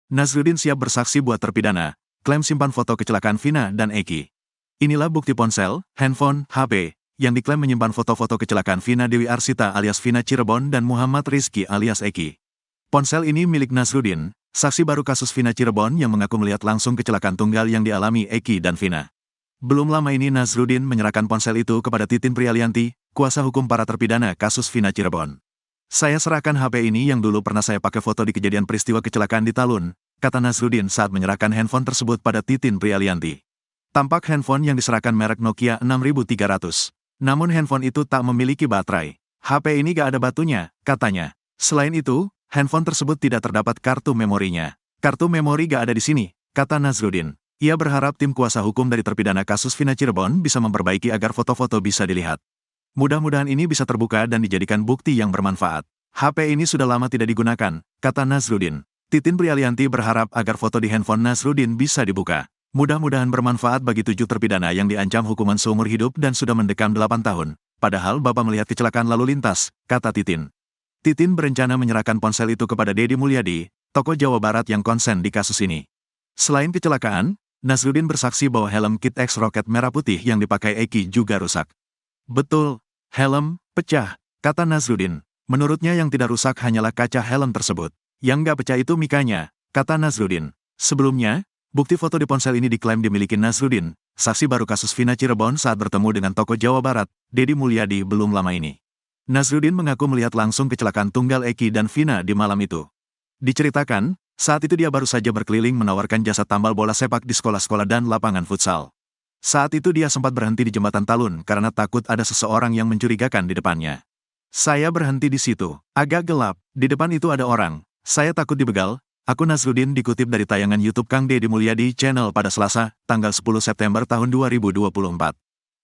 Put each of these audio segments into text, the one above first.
Nazrudin siap bersaksi buat terpidana, klaim simpan foto kecelakaan Vina dan Eki. Inilah bukti ponsel, handphone, HP, yang diklaim menyimpan foto-foto kecelakaan Vina Dewi Arsita alias Vina Cirebon dan Muhammad Rizky alias Eki. Ponsel ini milik Nazrudin, saksi baru kasus Vina Cirebon yang mengaku melihat langsung kecelakaan tunggal yang dialami Eki dan Vina. Belum lama ini Nazrudin menyerahkan ponsel itu kepada Titin Prialianti, kuasa hukum para terpidana kasus Vina Cirebon. Saya serahkan HP ini yang dulu pernah saya pakai foto di kejadian peristiwa kecelakaan di Talun, kata Nazrudin saat menyerahkan handphone tersebut pada Titin Prialianti. Tampak handphone yang diserahkan merek Nokia 6300. Namun handphone itu tak memiliki baterai. HP ini gak ada batunya, katanya. Selain itu, handphone tersebut tidak terdapat kartu memorinya. Kartu memori gak ada di sini, kata Nazrudin. Ia berharap tim kuasa hukum dari terpidana kasus Vina Cirebon bisa memperbaiki agar foto-foto bisa dilihat. Mudah-mudahan ini bisa terbuka dan dijadikan bukti yang bermanfaat. HP ini sudah lama tidak digunakan, kata Nazrudin. Titin Prialianti berharap agar foto di handphone Nazrudin bisa dibuka. Mudah-mudahan bermanfaat bagi 7 terpidana yang diancam hukuman seumur hidup dan sudah mendekam 8 tahun. Padahal Bapak melihat kecelakaan lalu lintas, kata Titin. Titin berencana menyerahkan ponsel itu kepada Deddy Mulyadi, tokoh Jawa Barat yang konsen di kasus ini. Selain kecelakaan, Nazrudin bersaksi bahwa helm Kit X roket merah putih yang dipakai Eki juga rusak. Betul, helm pecah, kata Nazrudin. Menurutnya yang tidak rusak hanyalah kaca helm tersebut. Yang nggak pecah itu mikanya, kata Nazrudin. Sebelumnya, bukti foto di ponsel ini diklaim dimiliki Nazrudin, saksi baru kasus Vina Cirebon saat bertemu dengan tokoh Jawa Barat, Deddy Mulyadi belum lama ini. Nazrudin mengaku melihat langsung kecelakaan tunggal Eki dan Vina di malam itu. Diceritakan, saat itu dia baru saja berkeliling menawarkan jasa tambal bola sepak di sekolah-sekolah dan lapangan futsal. Saat itu dia sempat berhenti di jembatan Talun karena takut ada seseorang yang mencurigakan di depannya. Saya berhenti di situ. Agak gelap, di depan itu ada orang. Saya takut dibegal. Akun Nazrudin dikutip dari tayangan YouTube Kang Deddy Mulyadi Channel pada Selasa, tanggal 10 September tahun 2024.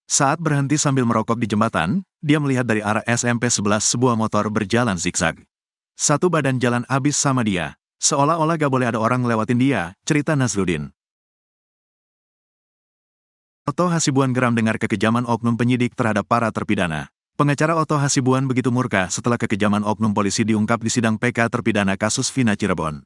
Saat berhenti sambil merokok di jembatan, dia melihat dari arah SMP 11 sebuah motor berjalan zigzag. Satu badan jalan abis sama dia. Seolah-olah gak boleh ada orang ngelewatin dia, cerita Nazrudin. Otto Hasibuan geram dengar kekejaman oknum penyidik terhadap para terpidana. Pengacara Otto Hasibuan begitu murka setelah kekejaman oknum polisi diungkap di sidang PK terpidana kasus Vina Cirebon.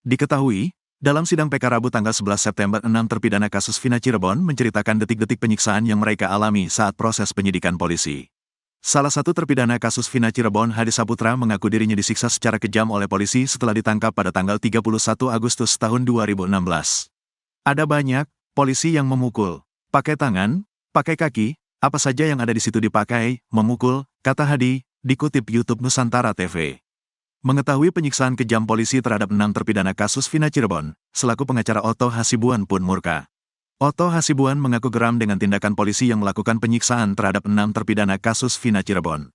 Diketahui, dalam sidang PK Rabu tanggal 11 September 6 terpidana kasus Vina Cirebon menceritakan detik-detik penyiksaan yang mereka alami saat proses penyidikan polisi. Salah satu terpidana kasus Vina Cirebon, Hadi Saputra, mengaku dirinya disiksa secara kejam oleh polisi setelah ditangkap pada tanggal 31 Agustus tahun 2016. Ada banyak polisi yang memukul. Pakai tangan, pakai kaki, apa saja yang ada di situ dipakai, memukul, kata Hadi, dikutip YouTube Nusantara TV. Mengetahui penyiksaan kejam polisi terhadap 6 terpidana kasus Vina Cirebon, selaku pengacara Otto Hasibuan pun murka. Otto Hasibuan mengaku geram dengan tindakan polisi yang melakukan penyiksaan terhadap 6 terpidana kasus Vina Cirebon.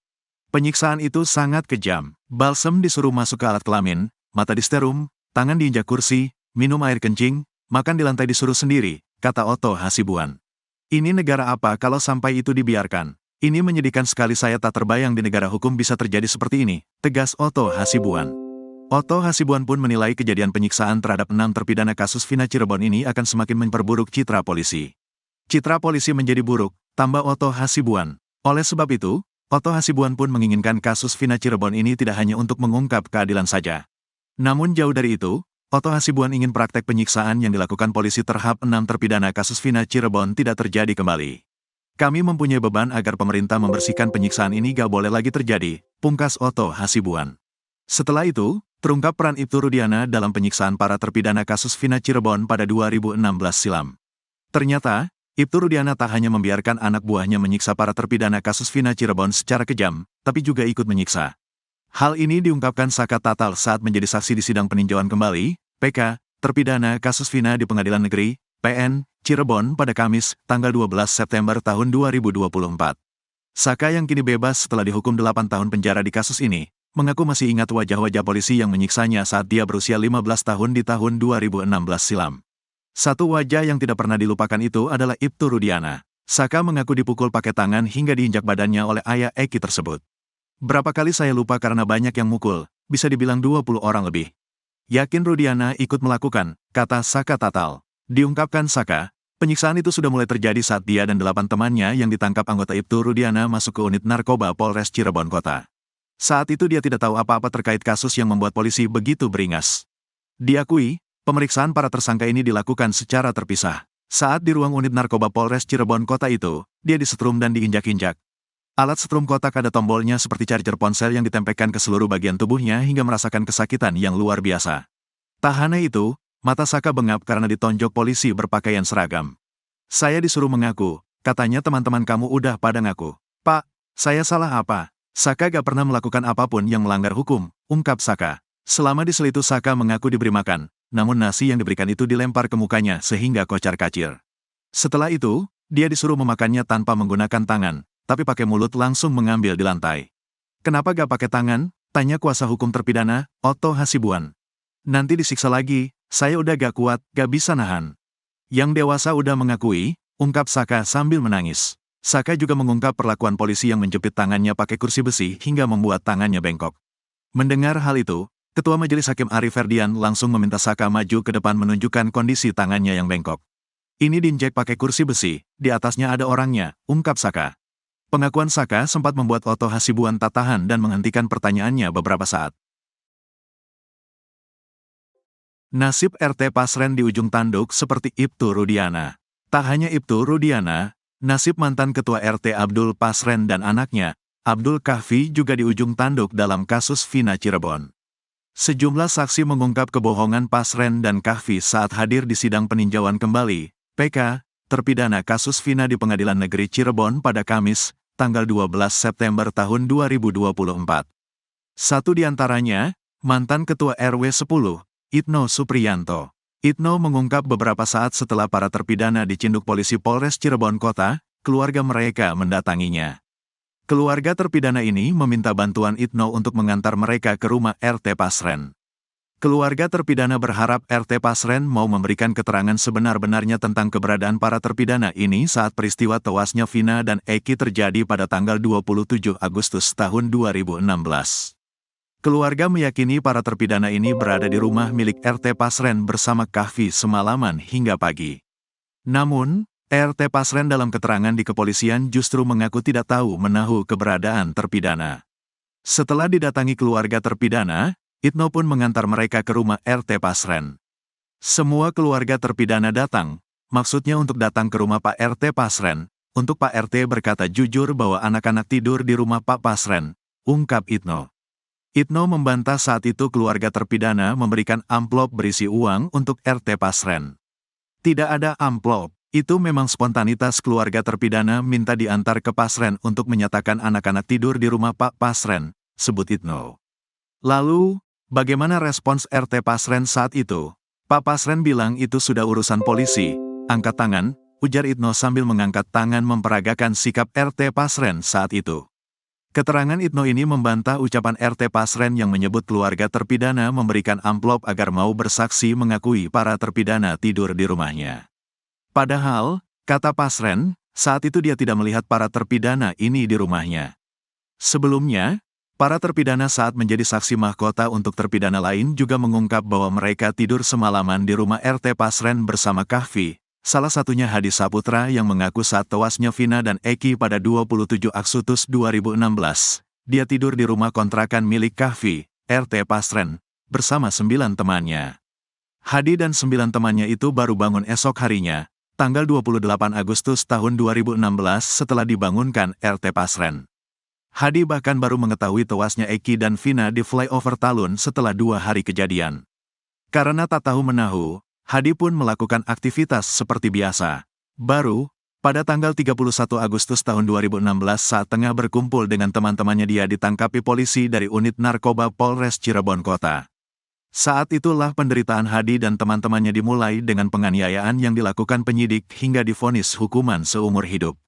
Penyiksaan itu sangat kejam. Balsem disuruh masuk ke alat kelamin, mata disterum, tangan diinjak kursi, minum air kencing, makan di lantai disuruh sendiri, kata Otto Hasibuan. Ini negara apa kalau sampai itu dibiarkan? Ini menyedihkan sekali, saya tak terbayang di negara hukum bisa terjadi seperti ini, tegas Otto Hasibuan. Otto Hasibuan pun menilai kejadian penyiksaan terhadap 6 terpidana kasus Vina Cirebon ini akan semakin memperburuk citra polisi. Citra polisi menjadi buruk, tambah Otto Hasibuan. Oleh sebab itu, Otto Hasibuan pun menginginkan kasus Vina Cirebon ini tidak hanya untuk mengungkap keadilan saja. Namun jauh dari itu, Otto Hasibuan ingin praktek penyiksaan yang dilakukan polisi terhadap 6 terpidana kasus Vina Cirebon tidak terjadi kembali. Kami mempunyai beban agar pemerintah membersihkan penyiksaan ini gak boleh lagi terjadi, pungkas Otto Hasibuan. Setelah itu, terungkap peran Ibtu Rudiana dalam penyiksaan para terpidana kasus Vina Cirebon pada 2016 silam. Ternyata, Ibtu Rudiana tak hanya membiarkan anak buahnya menyiksa para terpidana kasus Vina Cirebon secara kejam, tapi juga ikut menyiksa. Hal ini diungkapkan Saka Tatal saat menjadi saksi di sidang peninjauan kembali, PK, terpidana kasus Vina di Pengadilan Negeri, PN, Cirebon pada Kamis, tanggal 12 September tahun 2024. Saka yang kini bebas setelah dihukum 8 tahun penjara di kasus ini, mengaku masih ingat wajah-wajah polisi yang menyiksanya saat dia berusia 15 tahun di tahun 2016 silam. Satu wajah yang tidak pernah dilupakan itu adalah Ibtu Rudiana. Saka mengaku dipukul pakai tangan hingga diinjak badannya oleh ayah Eki tersebut. Berapa kali saya lupa karena banyak yang mukul, bisa dibilang 20 orang lebih. Yakin Rudiana ikut melakukan, kata Saka Tatal. Diungkapkan Saka, penyiksaan itu sudah mulai terjadi saat dia dan 8 temannya yang ditangkap anggota Ibtu Rudiana masuk ke unit narkoba Polres Cirebon Kota. Saat itu dia tidak tahu apa-apa terkait kasus yang membuat polisi begitu beringas. Diakui, Pemeriksaan para tersangka ini dilakukan secara terpisah. Saat di ruang unit narkoba Polres Cirebon Kota itu, dia disetrum dan diinjak-injak. Alat setrum kotak ada tombolnya seperti charger ponsel yang ditempelkan ke seluruh bagian tubuhnya hingga merasakan kesakitan yang luar biasa. Tak hanya itu, mata Saka bengap karena ditonjok polisi berpakaian seragam. Saya disuruh mengaku, katanya teman-teman kamu udah pada ngaku. Pak, saya salah apa? Saka gak pernah melakukan apapun yang melanggar hukum, ungkap Saka. Selama di sel itu Saka mengaku diberi makan, namun nasi yang diberikan itu dilempar ke mukanya sehingga kocar-kacir. Setelah itu, dia disuruh memakannya tanpa menggunakan tangan, tapi pakai mulut langsung mengambil di lantai. Kenapa gak pakai tangan? Tanya kuasa hukum terpidana, Otto Hasibuan. Nanti disiksa lagi, saya udah gak kuat, gak bisa nahan. Yang dewasa udah mengakui, ungkap Saka sambil menangis. Saka juga mengungkap perlakuan polisi yang menjepit tangannya pakai kursi besi hingga membuat tangannya bengkok. Mendengar hal itu, Ketua Majelis Hakim Arif Ferdian langsung meminta Saka maju ke depan menunjukkan kondisi tangannya yang bengkok. Ini diinjek pakai kursi besi, di atasnya ada orangnya, ungkap Saka. Pengakuan Saka sempat membuat Otto Hasibuan tak tahan dan menghentikan pertanyaannya beberapa saat. Nasib RT Pasren di ujung tanduk seperti Ibtu Rudiana. Tak hanya Ibtu Rudiana, nasib mantan Ketua RT Abdul Pasren dan anaknya, Abdul Kahfi juga di ujung tanduk dalam kasus Vina Cirebon. Sejumlah saksi mengungkap kebohongan Pasren dan Kahfi saat hadir di sidang peninjauan kembali, PK, terpidana kasus Vina di Pengadilan Negeri Cirebon pada Kamis, tanggal 12 September tahun 2024. Satu di antaranya, mantan Ketua RW 10, Itno Supriyanto. Itno mengungkap beberapa saat setelah para terpidana dicinduk polisi Polres Cirebon Kota, keluarga mereka mendatanginya. Keluarga terpidana ini meminta bantuan Itno untuk mengantar mereka ke rumah RT Pasren. Keluarga terpidana berharap RT Pasren mau memberikan keterangan sebenar-benarnya tentang keberadaan para terpidana ini saat peristiwa tewasnya Vina dan Eki terjadi pada tanggal 27 Agustus tahun 2016. Keluarga meyakini para terpidana ini berada di rumah milik RT Pasren bersama Kahfi semalaman hingga pagi. Namun, RT Pasren dalam keterangan di kepolisian justru mengaku tidak tahu menahu keberadaan terpidana. Setelah didatangi keluarga terpidana, Itno pun mengantar mereka ke rumah RT Pasren. Semua keluarga terpidana datang, maksudnya untuk datang ke rumah Pak RT Pasren, untuk Pak RT berkata jujur bahwa anak-anak tidur di rumah Pak Pasren, ungkap Itno. Itno membantah saat itu keluarga terpidana memberikan amplop berisi uang untuk RT Pasren. Tidak ada amplop, itu memang spontanitas keluarga terpidana minta diantar ke Pasren untuk menyatakan anak-anak tidur di rumah Pak Pasren, sebut Itno. Lalu, bagaimana respons RT Pasren saat itu? Pak Pasren bilang itu sudah urusan polisi, angkat tangan, ujar Itno sambil mengangkat tangan memperagakan sikap RT Pasren saat itu. Keterangan Itno ini membantah ucapan RT Pasren yang menyebut keluarga terpidana memberikan amplop agar mau bersaksi mengakui para terpidana tidur di rumahnya. Padahal, kata Pasren, saat itu dia tidak melihat para terpidana ini di rumahnya. Sebelumnya, para terpidana saat menjadi saksi mahkota untuk terpidana lain juga mengungkap bahwa mereka tidur semalaman di rumah RT Pasren bersama Kahfi, salah satunya Hadi Saputra yang mengaku saat tewasnya Vina dan Eki pada 27 Agustus 2016, dia tidur di rumah kontrakan milik Kahfi, RT Pasren, bersama 9 temannya. Hadi dan 9 temannya itu baru bangun esok harinya, tanggal 28 Agustus tahun 2016 setelah dibangunkan RT Pasren. Hadi bahkan baru mengetahui tewasnya Eki dan Vina di flyover Talun setelah 2 hari kejadian. Karena tak tahu menahu, Hadi pun melakukan aktivitas seperti biasa. Baru, pada tanggal 31 Agustus tahun 2016 saat tengah berkumpul dengan teman-temannya dia ditangkapi polisi dari unit narkoba Polres Cirebon Kota. Saat itulah penderitaan Hadi dan teman-temannya dimulai dengan penganiayaan yang dilakukan penyidik hingga divonis hukuman seumur hidup.